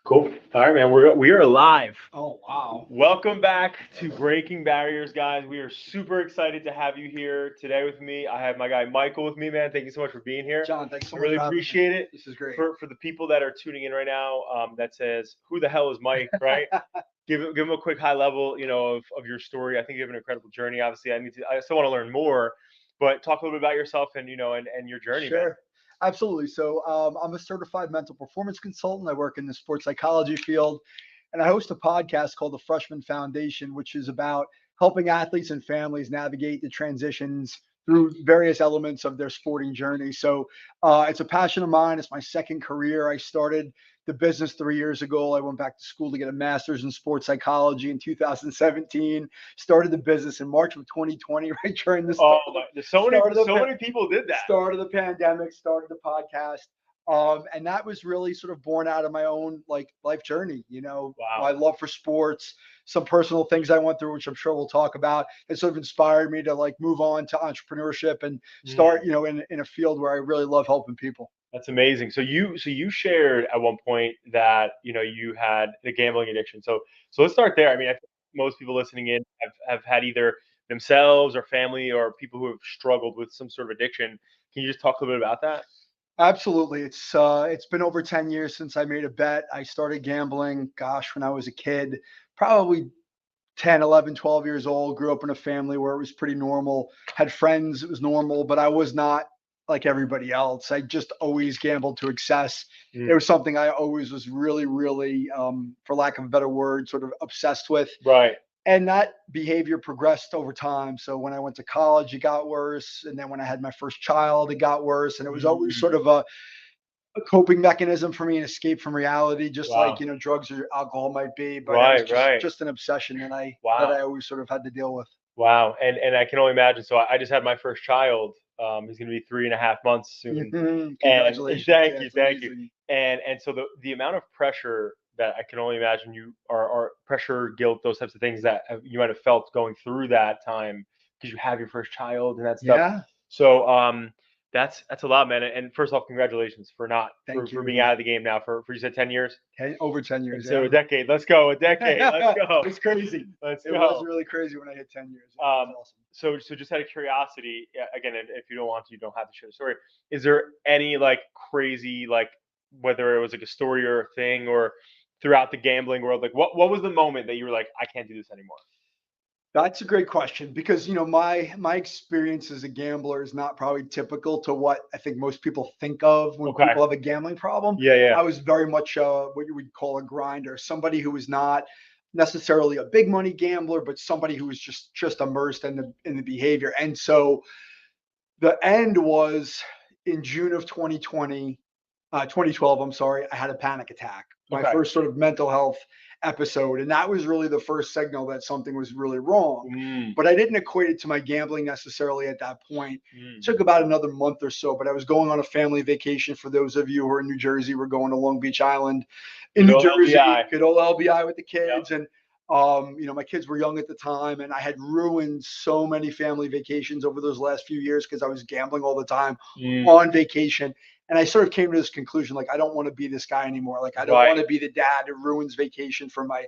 Cool. All right, man. We are live. Oh, wow. Welcome back to Breaking Barriers, guys. We are super excited to have you here today with me. I have my guy Michael with me, man. Thank you so much for being here. John, thanks so I much really for having me. appreciate it. This is great. For the people that are tuning in right now, that says, "Who the hell is Mike?" Right? Give him a quick high level, of your story. I think you have an incredible journey. Obviously, I still want to learn more, but talk a little bit about yourself and and your journey, man. Sure. Absolutely. So, I'm a certified mental performance consultant. I work in the sports psychology field, and I host a podcast called the Freshman Foundation, which is about helping athletes and families navigate the transitions through various elements of their sporting journey. So, it's a passion of mine. It's my second career. I started the business 3 years ago. I went back to school to get a master's in sports psychology in 2017. Started the business in March of 2020, right during the Oh start of the my! There's so many start of so the many people did that. start of the pandemic, started the podcast. And that was really sort of born out of my own like life journey, Wow. my love for sports, some personal things I went through, which I'm sure we'll talk about. It sort of inspired me to like move on to entrepreneurship and start, in a field where I really love helping people. That's amazing. So you shared at one point that you had the gambling addiction. So let's start there. I mean, I think most people listening in have had either themselves or family or people who have struggled with some sort of addiction. Can you just talk a little bit about that? Absolutely. It's been over 10 years since I made a bet. I started gambling, gosh, when I was a kid, probably 10, 11, 12 years old, grew up in a family where it was pretty normal, had friends, it was normal, but I was not like everybody else. I just always gambled to excess. It Mm. was something I always was really, really, for lack of a better word, sort of obsessed with. Right. And that behavior progressed over time. So when I went to college, it got worse. And then when I had my first child, it got worse. And it was always Mm. sort of a coping mechanism for me, an escape from reality, just like, Wow. drugs or alcohol might be. But it was Right. just Right. just an obsession that I Wow. always sort of had to deal with. Wow. And I can only imagine. So I just had my first child. He's going to be 3.5 months soon. Mhm. And Congratulations. thank Yeah, you, it's thank you. amazing. And so the amount of pressure that I can only imagine you are pressure, guilt, those types of things that you might have felt going through that time because you have your first child and that stuff. Yeah. So that's a lot, man. And first off, congratulations for not for, Thank for being you. out of the game now for you said 10 years. Over 10 And years. so a Yeah. decade. Let's go. A decade. Let's go. It's crazy. Let's It was go. really crazy when I hit 10 years. Yeah, it was Um, awesome. so just out of curiosity, yeah, again, and if you don't want to, you don't have to share the story. Is there any like crazy like whether it was like a story or a thing or throughout the gambling world, like what was the moment that you were like, I can't do this anymore? That's a great question because my experience as a gambler is not probably typical to what I think most people think of when Okay. people have a gambling problem. Yeah, yeah. I was very much what you would call a grinder, somebody who was not necessarily a big money gambler, but somebody who was just immersed in the behavior. And so the end was in June of 2012, I'm sorry, I had a panic attack. My Okay. first sort of mental health episode. And that was really the first signal that something was really wrong. Mm, But I didn't equate it to my gambling necessarily at that point. It mm. took about another month or so, but I was going on a family vacation. For those of you who are in New Jersey, we're going to Long Beach Island in Good New old Jersey, LBI. good old LBI with the Yep. kids. And my kids were young at the time, and I had ruined so many family vacations over those last few years because I was gambling all the time Mm, on vacation. And I sort of came to this conclusion, like, I don't want to be this guy anymore. Like, I don't want right. to be the dad who ruins vacation for my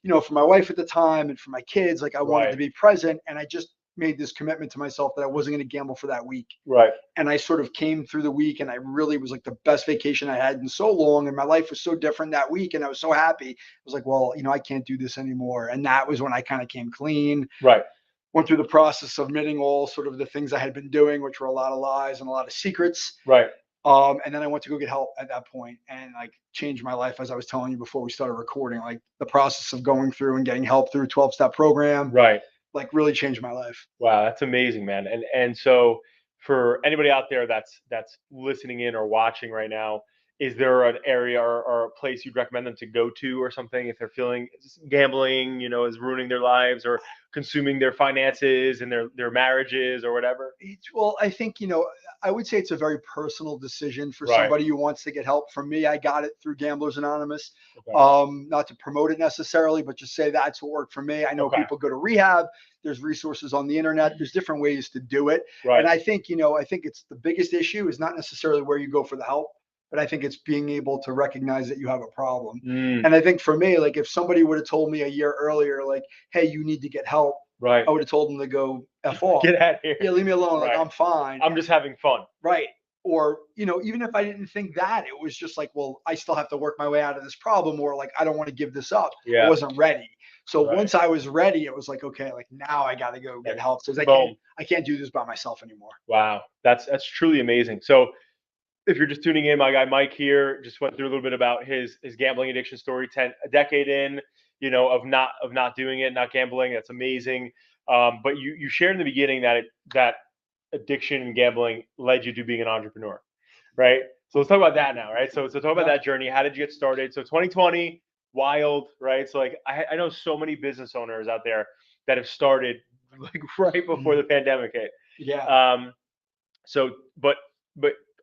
wife at the time and for my kids. Like, I wanted Right. to be present. And I just made this commitment to myself that I wasn't going to gamble for that week. Right. And I sort of came through the week, and I really was like the best vacation I had in so long. And my life was so different that week. And I was so happy. I was like, well, I can't do this anymore. And that was when I kind of came clean, Right. went through the process of admitting all sort of the things I had been doing, which were a lot of lies and a lot of secrets. Right. And then I went to go get help at that point and like changed my life, as I was telling you before we started recording. Like the process of going through and getting help through a 12-step program, Right. like really changed my life. Wow, that's amazing, man. And so for anybody out there that's listening in or watching right now, is there an area or a place you'd recommend them to go to or something if they're feeling gambling, is ruining their lives or consuming their finances and their marriages or whatever? Well, I think, I would say it's a very personal decision for Right. somebody who wants to get help. For me, I got it through Gamblers Anonymous. Okay. Not to promote it necessarily, but just say that's what worked for me. I know Okay. people go to rehab. There's resources on the internet. There's different ways to do it. Right. And I think it's the biggest issue is not necessarily where you go for the help, but I think it's being able to recognize that you have a problem. Mm, And I think for me, like if somebody would have told me a year earlier, like, hey, you need to get help, right. I would have told them to go F off. Get out of Yeah, here. leave me alone. Like Right. I'm fine. I'm just having fun. Right. Or, even if I didn't think that, it was just like, well, I still have to work my way out of this problem, or like, I don't want to give this up. I Yeah. wasn't ready. So Right. once I was ready, it was like, okay, like now I got to go get Like, help because boom. I can't do this by myself anymore. Wow. That's truly amazing. So if you're just tuning in, my guy Mike here just went through a little bit about his gambling addiction story. A decade in, of not doing it, not gambling. That's amazing. But you shared in the beginning that addiction and gambling led you to being an entrepreneur, right? So let's talk about that now, right? So talk about Yeah. that journey. How did you get started? So 2020, wild, right? So like I know so many business owners out there that have started like right before the Mhm. pandemic hit. Yeah. Um, so, but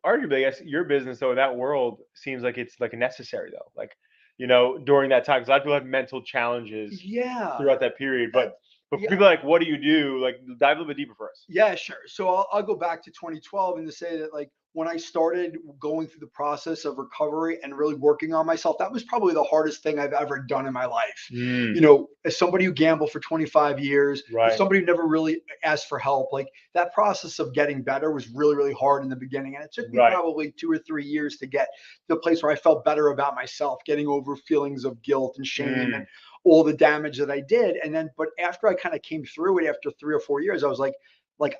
arguably, I guess your business though, that world seems like it's like necessary though. Like, during that time, because a lot of people have mental challenges Yeah. throughout that period. But That, but for yeah. people like, what do you do? Like, dive a little bit deeper for us. Yeah, sure. So I'll go back to 2012 and to say that like when I started going through the process of recovery and really working on myself, that was probably the hardest thing I've ever done in my life. Mm, As somebody who gambled for 25 years, as right, somebody who never really asked for help, like that process of getting better was really, really hard in the beginning. And it took me right, probably 2 or 3 years to get to the place where I felt better about myself, getting over feelings of guilt and shame and mm, all the damage that I did. And then, but after I kind of came through it after 3 or 4 years, I was like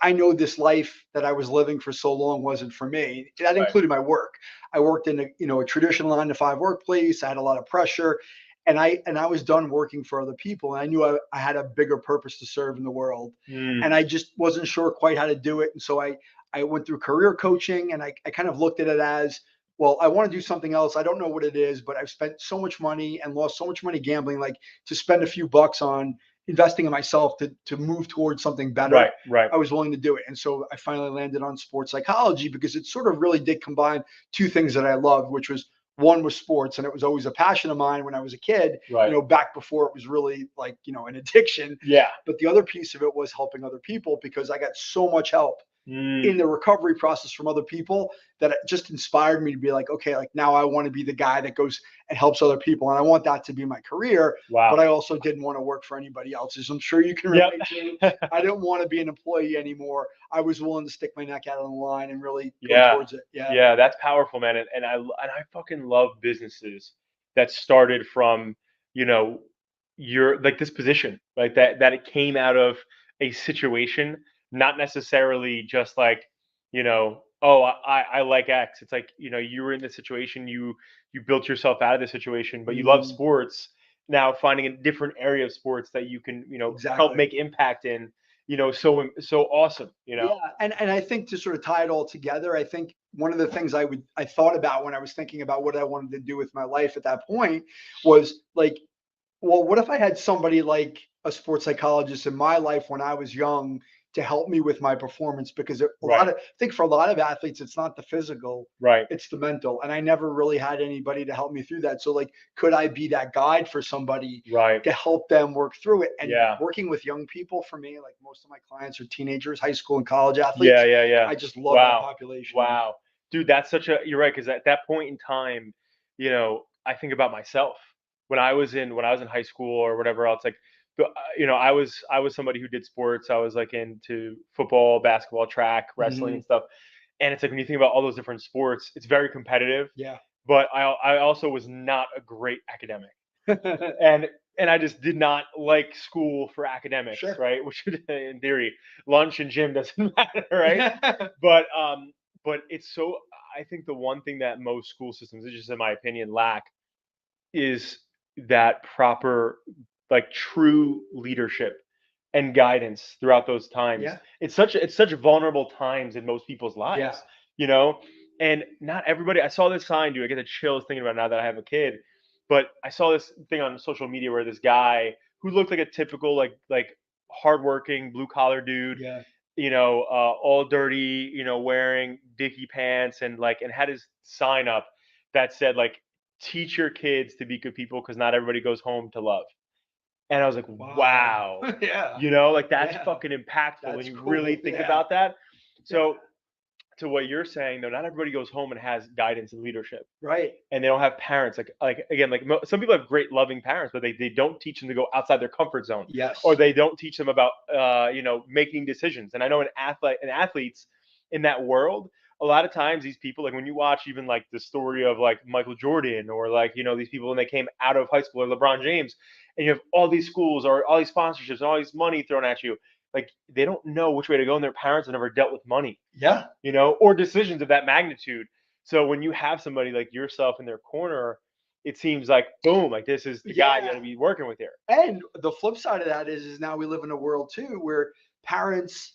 I know this life that I was living for so long wasn't for me. That right, included my work. I worked in a traditional 9 to 5 workplace. I had a lot of pressure, and I was done working for other people. And I knew I had a bigger purpose to serve in the world, mm, and I just wasn't sure quite how to do it. And so I went through career coaching, and I kind of looked at it as, well, I want to do something else. I don't know what it is, but I've spent so much money and lost so much money gambling. Like to spend a few bucks on investing in myself to move towards something better, right, right. I was willing to do it. And so I finally landed on sports psychology because it sort of really did combine two things that I loved, which was one was sports, and it was always a passion of mine when I was a kid, Right. back before it was really like, an addiction. Yeah. But the other piece of it was helping other people because I got so much help in Mm, the recovery process from other people that it just inspired me to be like, okay, like now I want to be the guy that goes and helps other people. And I want that to be my career. wow. But I also didn't want to work for anybody else. As I'm sure you can Yep. relate to. I didn't want to be an employee anymore. I was willing to stick my neck out on the line and really go Yeah. towards it. Yeah. Yeah, that's powerful, man. And I fucking love businesses that started from, you know, your like this position, like that it came out of a situation, not necessarily just like, oh, I like X. It's like, you were in this situation, you built yourself out of the situation, but you love Mhm. sports. Now finding a different area of sports that you can, help Exactly. make impact in, so awesome. Yeah, and I think to sort of tie it all together, I think one of the things I thought about when I was thinking about what I wanted to do with my life at that point was like, well, what if I had somebody like a sports psychologist in my life when I was young to help me with my performance? Because Right. I think for a lot of athletes, it's not the physical, Right. it's the mental. And I never really had anybody to help me through that. So, like, could I be that guide for somebody Right. to help them work through it? And Yeah. working with young people for me, like most of my clients are teenagers, high school and college Yeah, athletes. yeah, yeah. I just love that Wow. population. Wow. Dude, that's you're right, because at that point in time, I think about myself when I was in high school or whatever else, like I was somebody who did sports. I was like into football, basketball, track, wrestling and Mhm. stuff. And it's like when you think about all those different sports, it's very competitive, Yeah. but I also was not a great academic. And I just did not like school for academics, Sure. right? Which in theory, lunch and gym doesn't matter, right? But it's so I think the one thing that most school systems, just in my opinion, lack is that proper, like true leadership and guidance throughout those times. Yeah. It's such vulnerable times in most people's Yeah. lives, you know. And not everybody. I saw this sign, dude. I get the chills thinking about it now that I have a kid. But I saw this thing on social media where this guy who looked like a typical like hardworking blue collar dude, Yeah. all dirty, wearing dicky pants and had his sign up that said like, teach your kids to be good people because not everybody goes home to love. And I was like, Wow. wow, Yeah. like that's Yeah. fucking impactful when That's you really cool. think Yeah. about that. Yeah. So to what you're saying though, not everybody goes home and has guidance and leadership, Right. and they don't have parents like again like some people have great loving parents, but they don't teach them to go outside their comfort zone, or Yes. they don't teach them about making decisions. And I know athletes in that world, a lot of times these people, like when you watch even like the story of like Michael Jordan, or like these people when they came out of high school, or LeBron James, and you have all these schools or all these sponsorships and all these money thrown at you, like they don't know which way to go, and their parents have never dealt with money, Yeah. or decisions of that magnitude. So when you have somebody like yourself in their corner, it seems like boom, like this is the guy you got Yeah. to be working with here. And the flip side of that is now we live in a world too where parents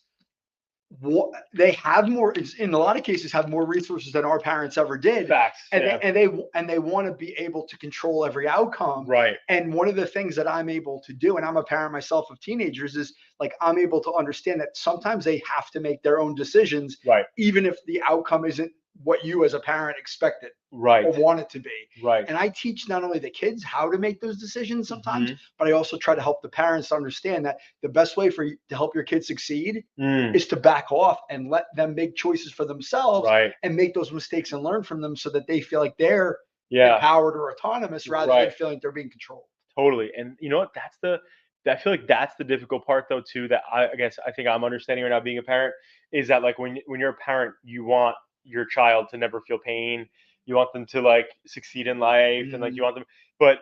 they have more, in a lot of cases, have more resources than our parents ever did, Facts. and Yeah. they want to be able to control every outcome. Right. And one of the things that I'm able to do, and I'm a parent myself of teenagers, is like I'm able to understand that sometimes they have to make their own decisions, Right. even if the outcome isn't what you as a parent expected Right. or want it to be. Right. And I teach not only the kids how to make those decisions sometimes, Mhm. but I also try to help the parents understand that the best way for you to help your kids succeed Mm. is to back off and let them make choices for themselves Right. and make those mistakes and learn from them so that they feel like they're Yeah. empowered or autonomous rather than Right. feeling like they're being controlled. Totally. And you know what? I feel like that's the difficult part though too. That I guess I think I'm understanding right now being a parent is that like when you're a parent, you want your child to never feel pain. You want them to like succeed in life, and like you Mm, want them. But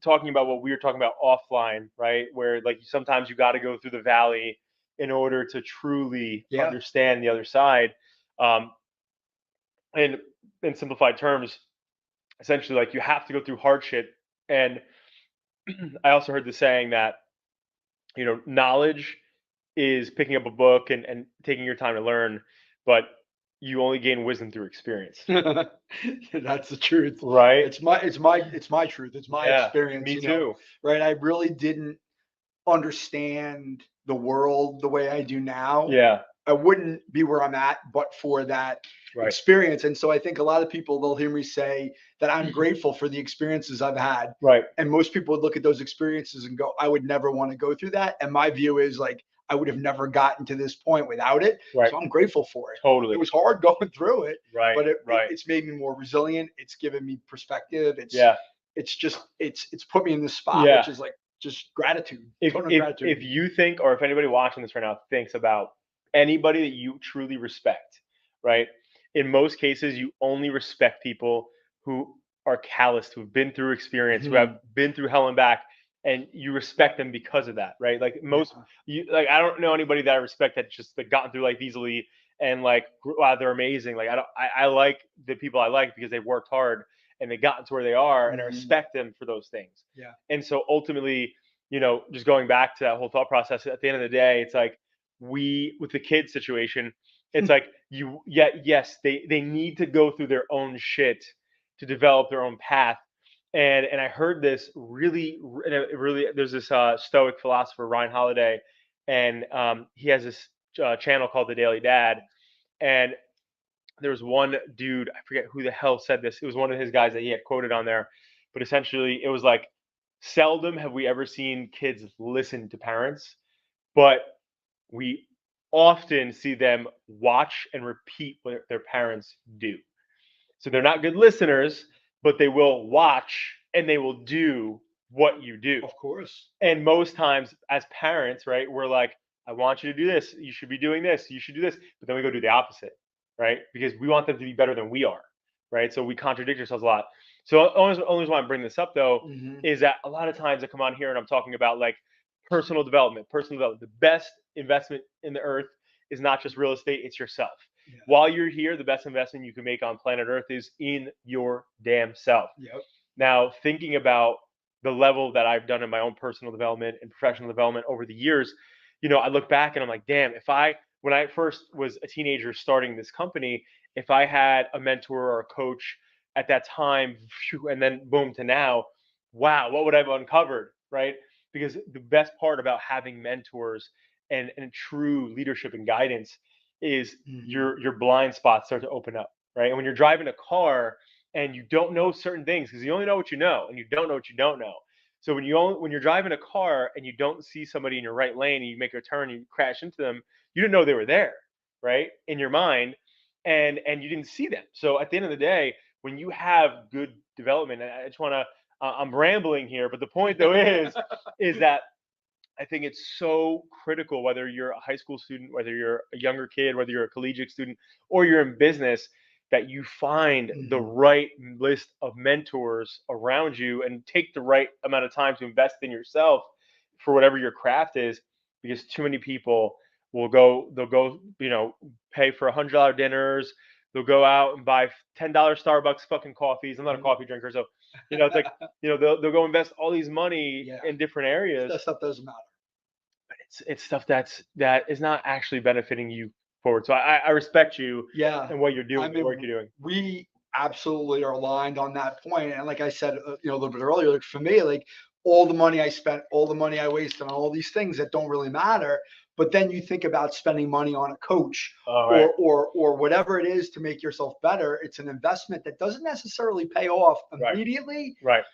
talking about what we were talking about offline, right? Where like sometimes you got to go through the valley in order to truly yeah. understand the other side. Um, and in simplified terms, essentially, like you have to go through hardship. And I also heard the saying that knowledge is picking up a book and taking your time to learn, but you only gain wisdom through experience. That's the truth. Right? It's my truth. It's my Yeah, experience, me too. right? I really didn't understand the world the way I do now. Yeah, I wouldn't be where I'm at but for that right. experience. And so I think a lot of people, they'll hear me say that I'm grateful for the experiences I've had. Right. And most people would look at those experiences and go, I would never want to go through that. And my view is like, I would have never gotten to this point without it. Right. So I'm grateful for it. It Totally. was hard going through it, Right. but Right. it's made me more resilient. It's given me perspective. Yeah. It's put me in this spot, Yeah. which is like just gratitude, If total if gratitude. if you think, or if anybody watching this right now thinks about anybody that you truly respect, right? In most cases, you only respect people who are calloused, who've been through experience, who have Mhm. been through hell and back, and you respect them because of that, right? Like most, Yeah. I don't know anybody that I respect that just like gotten through life easily and like wow, they're amazing. Like I don't, I like the people I like because they've worked hard and they gotten to where they are, and I Mhm. respect them for those things. Yeah. And so ultimately, just going back to that whole thought process, at the end of the day, it's like with the kids situation, it's like yes, they need to go through their own shit to develop their own path. And I heard this really, there's this Stoic philosopher Ryan Holiday, and he has this channel called The Daily Dad, and there was one dude, I forget who the hell said this. It was one of his guys that he had quoted on there, but essentially it was like, seldom have we ever seen kids listen to parents, but we often see them watch and repeat what their parents do. So they're not good listeners, but they will watch and they will do what you do. Of course. And most times, as parents, right, we're like, I want you to do this. You should be doing this. You should do this. But then we go do the opposite, right? Because we want them to be better than we are, right? So we contradict ourselves a lot. So only reason why I'm bringing this up though Mhm. is that a lot of times I come on here and I'm talking about like personal development. Personal development. The best investment in the earth is not just real estate; it's yourself. Yeah. While you're here, the best investment you can make on planet Earth is in your damn self. Yep. Now, thinking about the level that I've done in my own personal development and professional development over the years, I look back and I'm like, damn, when I first was a teenager starting this company, if I had a mentor or a coach at that time, and then boom to now, wow, what would I have uncovered, right? Because the best part about having mentors and true leadership and guidance is Mhm. your blind spots start to open up, right? And when you're driving a car and you don't know certain things, because you only know what you know and you don't know what you don't know. So when you're driving a car and you don't see somebody in your right lane and you make a turn and you crash into them, you didn't know they were there, right? In your mind. and you didn't see them. So at the end of the day, when you have good development, and I just want to, I'm rambling here, but the point though is that I think it's so critical, whether you're a high school student, whether you're a younger kid, whether you're a collegiate student, or you're in business, that you find the Mhm. right list of mentors around you and take the right amount of time to invest in yourself for whatever your craft is, because too many people they'll go, pay for $100 dinners, they'll go out and buy $10 Starbucks fucking coffees. I'm not a Mhm. coffee drinker, so it's like, they'll go invest all these money Yeah, in different areas. that stuff doesn't matter. It's stuff that is not actually benefiting you forward. So I respect you Yeah, and what you're I doing, the work mean, you're doing. we absolutely are aligned on that point. And like I said, a little bit earlier, like for me, like all the money I spent, all the money I wasted on all these things that don't really matter. But then you think about spending money on a coach All right, or whatever it is to make yourself better. It's an investment that doesn't necessarily pay off right, immediately, right,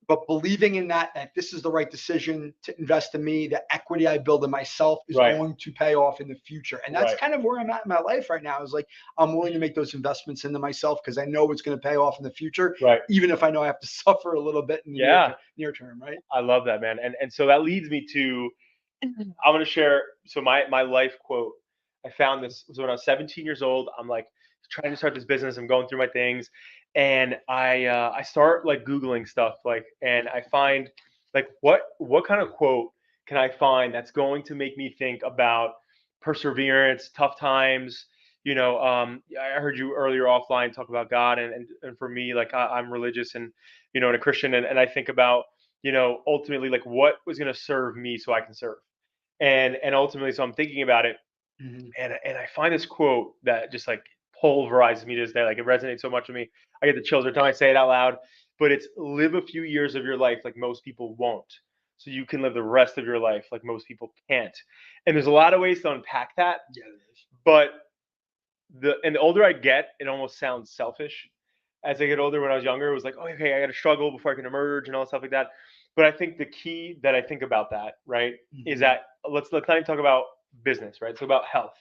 but believing in that this is the right decision to invest in me, the equity I build in myself is right, going to pay off in the future. And that's right, kind of where I'm at in my life right now. Is like I'm willing to make those investments into myself because I know it's going to pay off in the future, right. even if I know I have to suffer a little bit in the Yeah, near term, right? I love that, man. And so that leads me to, I'm gonna share. So my life quote. I found this was when I was 17 years old. I'm like trying to start this business. I'm going through my things, and I start like googling stuff like, and I find like what kind of quote can I find that's going to make me think about perseverance, tough times. I heard you earlier offline talk about God, and for me, like I'm religious and a Christian, and I think about ultimately like what was going to serve me so I can serve, and ultimately, so I'm thinking about it, Mhm. and I find this quote that just like pulverizes me to this day. Like it resonates so much with me. I get the chills every time I say it out loud. But it's live a few years of your life like most people won't, so you can live the rest of your life like most people can't. And there's a lot of ways to unpack that, Yeah, it is. but the older I get, it almost sounds selfish. As I get older, when I was younger, it was like, oh, okay, I got to struggle before I can emerge and all stuff like that. But I think the key that I think about that, right, is Mhm. that let's not even talk about business, right? It's about health.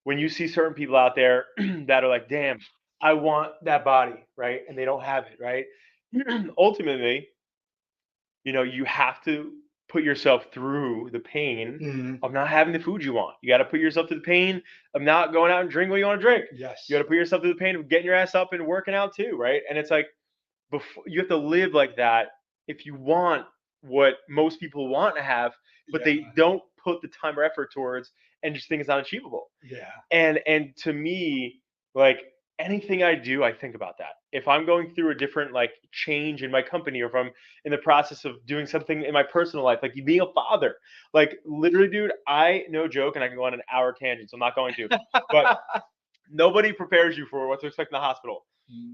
When you see certain people out there that are like, damn, I want that body, right, and they don't have it, right? Ultimately, you have to put yourself through the pain Mhm. of not having the food you want. You got to put yourself through the pain of not going out and drinking what you want to drink. You got Yes. to put yourself through the pain of getting your ass up and working out too, right? And it's like before you have to live like that if you want what most people want to have, but Yeah. they don't put the time or effort towards and just think it's not achievable. Yeah. And to me, like anything I do, I think about that. If I'm going through a different like change in my company, or if I'm in the process of doing something in my personal life, like being a father, like literally, dude, I no joke, and I can go on an hour tangent, so I'm not going to, but nobody prepares you for what to expect in the hospital.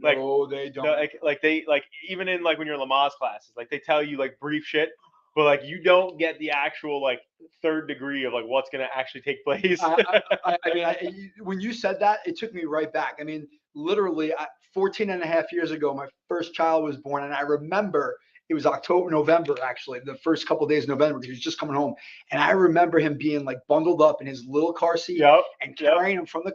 Like No, they no, don't. like they like even in like when you're in Lamaze classes, like they tell you like brief shit, but like you don't get the actual like third degree of like what's gonna actually take place. I mean, when you said that, it took me right back. I mean, literally 14 and a half years ago, my first child was born. And I remember it was October, November, actually, the first couple of days of November, because he was just coming home. And I remember him being like bundled up in his little car seat Yep, and yep. carrying him from the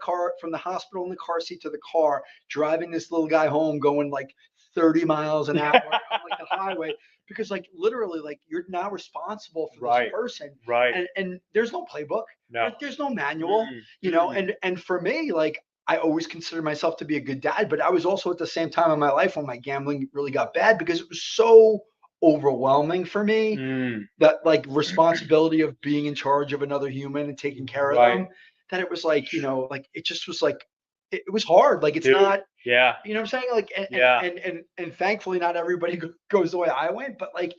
hospital in the car seat to the car, driving this little guy home, going like 30 miles an hour on like the highway. Because like literally, like you're now responsible for this Right, person, right. and there's no playbook, No. there's no manual, Mm-mm, mm-mm. and for me, like I always considered myself to be a good dad, but I was also at the same time in my life when my gambling really got bad because it was so overwhelming for me, Mm, that like responsibility of being in charge of another human and taking care of right, them, that it was like, like it just was like it was hard. Like it's dude. not, Yeah, you know what I'm saying? Like yeah, and thankfully not everybody goes the way I went, but like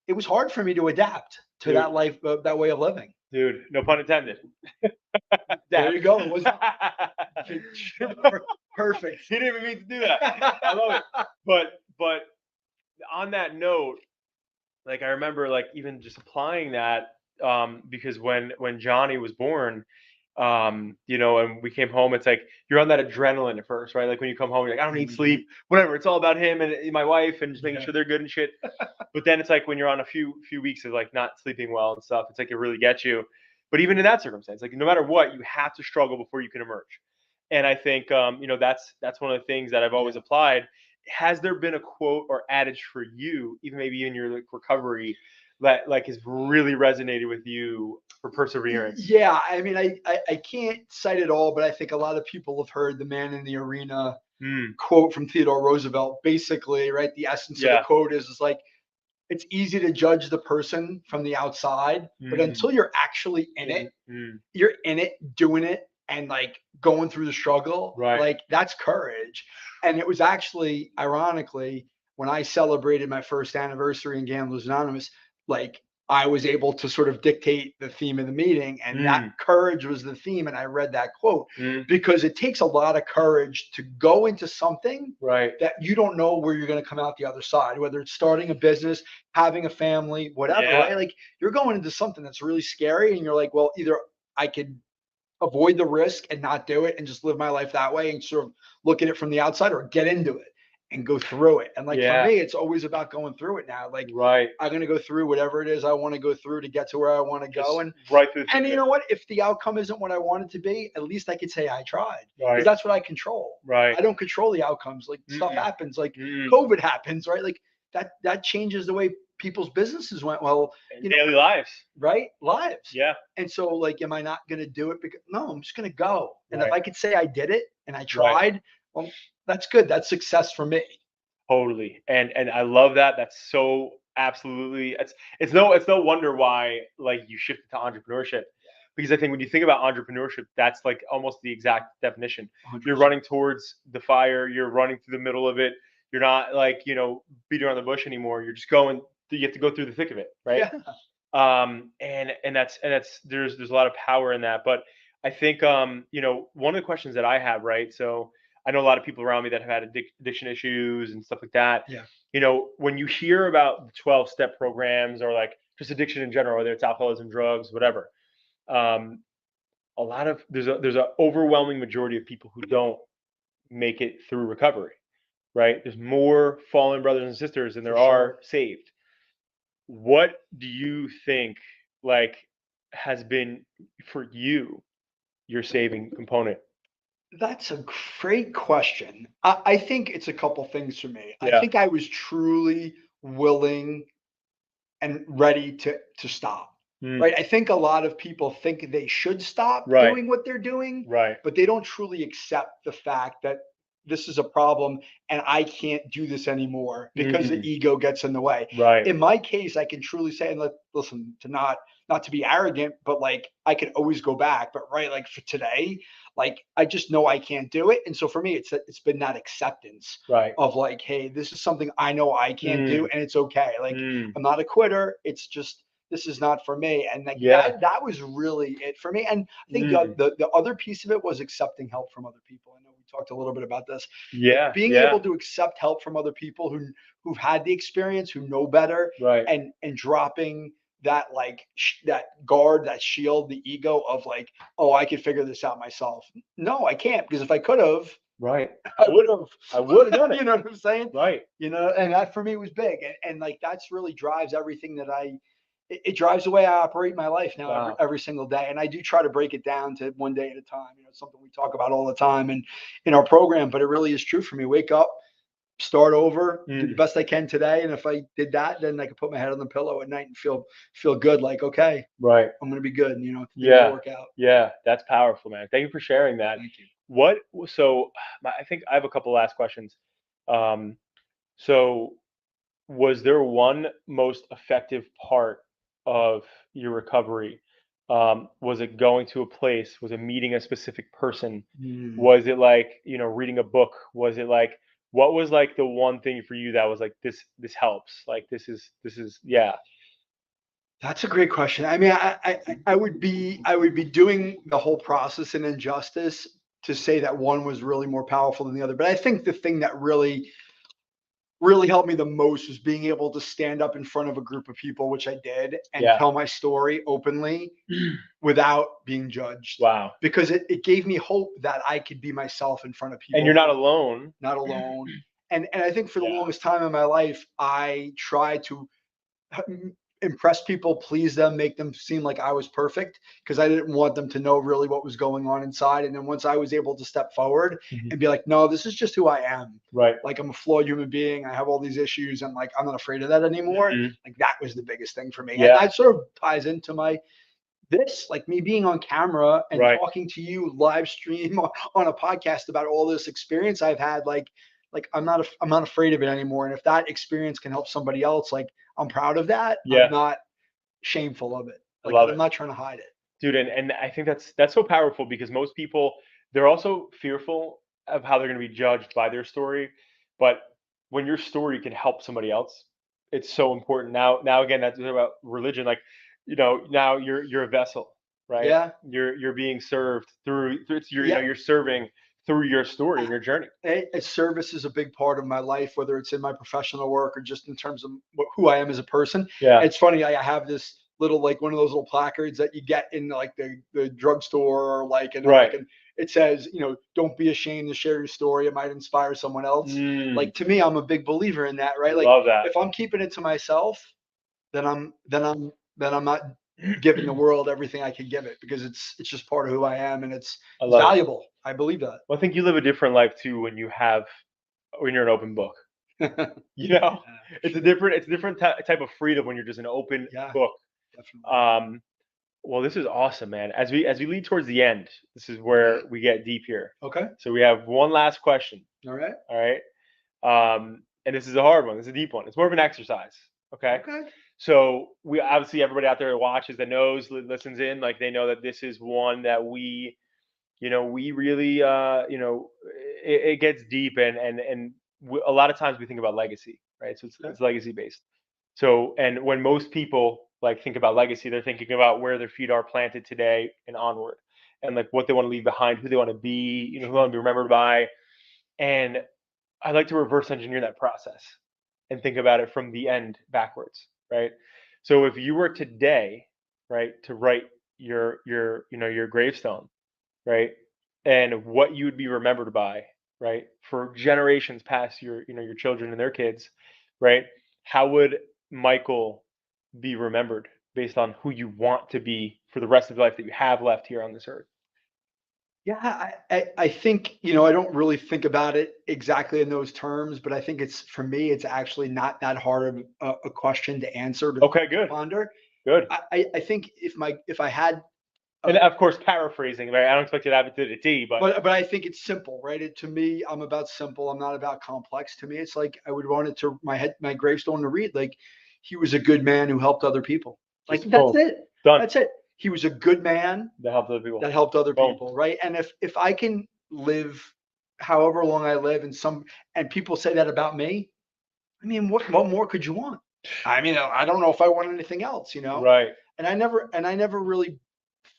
it was hard for me to adapt to dude, that life, that way of living. dude. No pun intended. There Dap. you go. It was not perfect. He didn't even mean to do that. I love it. But on that note, like I remember like even just applying that, because when Johnny was born, and we came home, it's like you're on that adrenaline at first, right? Like when you come home, you're like, I don't need Mhm. sleep, whatever. It's all about him and my wife and just making Yeah. sure they're good and shit. But then it's like when you're on a few weeks of like not sleeping well and stuff, it's like it really gets you. But even in that circumstance, like no matter what, you have to struggle before you can emerge. And I think that's one of the things that I've always Yeah. applied. Has there been a quote or adage for you, even maybe in your like recovery, that like has really resonated with you for perseverance? Yeah, I mean, I can't cite it all, but I think a lot of people have heard the man in the arena Mm, quote from Theodore Roosevelt. Basically, right? The essence of the yeah. quote is like, it's easy to judge the person from the outside, but Mm, until you're actually in it, mm, you're in it, doing it, and like going through the struggle, right. like that's courage. And it was actually, ironically, when I celebrated my first anniversary in Gamblers Anonymous, like I was able to sort of dictate the theme of the meeting, and that Mm, courage was the theme. And I read that quote mm, because it takes a lot of courage to go into something right. that you don't know where you're going to come out the other side, whether it's starting a business, having a family, whatever, Yeah. right? Like you're going into something that's really scary, and you're like, well, either I could avoid the risk and not do it and just live my life that way and sort of look at it from the outside, or get into it and go through it. And like for Yeah. me, it's always about going through it now. Like Right. I'm going to go through whatever it is I want to go through to get to where I want to go. Just And right through the thick and of you it. know what? If the outcome isn't what I want it to be, at least I could say I tried, because Right. that's what I control. Right. I don't control the outcomes. Like stuff Mm-mm, happens, like mm-mm. COVID happens, right? Like that changes the way people's businesses went. Well, And you know, daily lives. right? Lives. Yeah. And so, like, am I not going to do it? Because no, I'm just going to go. And if Right. I could say I did it and I Right. tried, well, that's good. That's success for me. Totally. And I love that. That's so absolutely it's no wonder why like you shifted to entrepreneurship. Because I think when you think about entrepreneurship, that's like almost the exact definition. You're 100%. running towards the fire, you're running through the middle of it. You're not like, beating around the bush anymore. You're just going you have to go through the thick of it, right? Yeah. And that's there's a lot of power in that. But I think one of the questions that I have, right? So I know a lot of people around me that have had addiction issues and stuff like that. Yeah. When you hear about the 12-step programs or like just addiction in general, whether it's alcoholism, drugs, whatever, um, a lot of there's a overwhelming majority of people who don't make it through recovery, right? There's more fallen brothers and sisters than For there are sure. saved. What do you think like has been for you your saving component? That's a great question. I think it's a couple things for me. I Yeah. think I was truly willing and ready to stop. Mm, Right? I think a lot of people think they should stop right. doing what they're doing, Right. but they don't truly accept the fact that this is a problem and I can't do this anymore because the Mm, ego gets in the way. right. In my case, I can truly say, and listen, to not to be arrogant, but like I can always go back. But right, like for today, like I just know I can't do it. And so for me, it's been that acceptance Right. of like, hey, this is something I know I can't do, Mm, and it's okay. Like mm, I'm not a quitter. It's just this is not for me. And like yeah. that was really it for me. And I think Mm, the other piece of it was accepting help from other people. I know we talked a little bit about this, but yeah. being Yeah. able to accept help from other people who've had the experience, who know better, Right. and dropping that like that guard, that shield, the ego of like, oh, I could figure this out myself. No, I can't, because if I could have, Right. I would I would have done have. it. You know what I'm saying? Right. And that for me was big, and like that's really drives everything that it drives the way I operate my life now every Wow. every single day. And I do try to break it down to one day at a time. It's something we talk about all the time and in our program, but it really is true for me. Wake up, start over, do the Mm, best I can today. And if I did that, then I could put my head on the pillow at night and feel good, like, okay, right. I'm gonna be good, and things will Yeah. work out. Yeah. That's powerful, man. Thank you for sharing that. Thank you. What so I think I have a couple last questions. Um, so was there one most effective part of your recovery? Was it going to a place? Was it meeting a specific person? Hmm. Was it like, reading a book? Was it like what was like the one thing for you that was like this helps? Like this is yeah. That's a great question. I mean, I would be doing the whole process an injustice to say that one was really more powerful than the other. But I think the thing that really helped me the most was being able to stand up in front of a group of people, which I did, and Yeah. tell my story openly without being judged. Wow. Because it gave me hope that I could be myself in front of And you're people, not alone. not alone. And I think for the Yeah. longest time in my life, I tried to impress people, please them, make them seem like I was perfect because I didn't want them to know really what was going on inside. And then once I was able to step forward Mhm. and be like, no, this is just who I am. Right. Like I'm a flawed human being. I have all these issues, and like I'm not afraid of that anymore. Mhm. Like that was the biggest thing for me, and Yeah. that sort of ties into my this, like me being on camera and Right. talking to you live stream on a podcast about all this experience I've had. Like I'm not afraid of it anymore. And if that experience can help somebody else, like I'm proud of that. I'm Yeah. not shameful of it. I Like love I'm it. not trying to hide it. Dude, and I think that's so powerful because most people, they're also fearful of how they're going to be judged by their story, but when your story can help somebody else, it's so important. Now again, that's about religion. Like, now you're a vessel, right? Yeah. You're being served through it's your, Yeah. you're serving through your story and your journey. Service is a big part of my life, whether it's in my professional work or just in terms of who I am as a person. Yeah. It's funny. I have this little, like one of those little placards that you get in like the drugstore or like, Right. and it says, don't be ashamed to share your story. It might inspire someone else. Mm, Like to me, I'm a big believer in that, I right? Like love that. if I'm keeping it to myself, then I'm not giving the world everything I can give it because it's just part of who I am and I it's love it. valuable. I believe Well, I think you live a different life too when you're an open book. that. You know, For it's a sure. different type of freedom when you're just an open Yeah, book. definitely. Um, well, this is awesome, man. As we lead towards the end, this is where we get deep here. Okay. So we have one last question. All right. All right, and this is a hard one. This is a deep one. It's more of an exercise. Okay. Okay. So we obviously, everybody out there that watches, that knows, listens in, like they know that this is one that we really, it gets deep, and a lot of times we think about legacy, right? So Okay. it's legacy based. So, and when most people like think about legacy, they're thinking about where their feet are planted today and onward, and like what they want to leave behind, who they want to be, who they Sure. want to be remembered by. And I like to reverse engineer that process and think about it from the end backwards, right? So if you were today, right, to write your gravestone, right? And what you would be remembered by, right? For generations past your children and their kids, right? How would Michael be remembered based on who you want to be for the rest of your life that you have left here on this earth? Yeah, I think, I don't really think about it exactly in those terms, but I think it's for me, it's actually not that hard of a question to answer to Okay, good, ponder. good. I think if I had And a of course, paraphrasing, right? I don't expect you to have it to the T, but but I think it's simple, right? To me, I'm about simple. I'm not about complex. To me, it's like I would want it to my gravestone to read like he was a good man who helped other people. Like just that's boom, it. done. That's it. He was a good man That helps other people. that helped other Boom. people, right? And if I can live however long I live and people say that about me, I mean, what more could you want? I mean, I don't know if I want anything else, Right. And I never really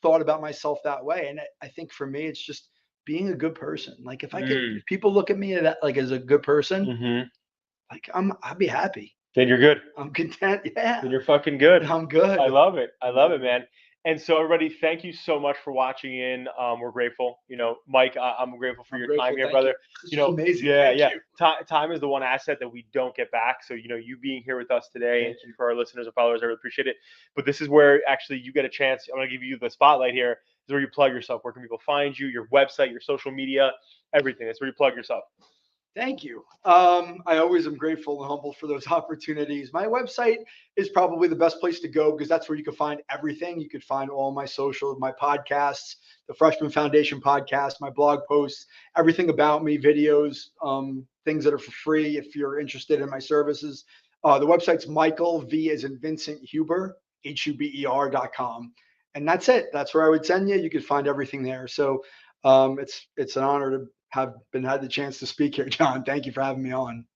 thought about myself that way. And I think for me, it's just being a good person. Like Mm. if people look at me that like as a good person, Hmm. like I'll be happy. Then you're good. I'm content. Yeah, Then you're fucking good. I'm good. I love it. I I'm love it, good. man. And so, everybody, thank you so much for watching in. We're grateful. Mike, I'm grateful for I'm your time grateful. here, Thank you. brother. This was amazing. Yeah, Thank yeah. you. Time is the one asset that we don't get back. So, you being here with us today, and Thank you. for our listeners and followers, I really appreciate it. But this is where actually you get a chance. I'm going to give you the spotlight here. This is where you plug yourself. Where can people find you? Your website, your social media, everything. That's where you plug yourself. Thank you. I always am grateful and humble for those opportunities. My website is probably the best place to go because that's where you can find everything. You could find all my social, my podcasts, the Freshman Foundation podcast, my blog posts, everything about me, videos, things that are for free if you're interested in my services. The website's Michael V as in Vincent Huber, HUBER.com. And that's it. That's where I would send you. You could find everything there. So it's an honor to have had the chance to speak here, John. Thank you for having me on.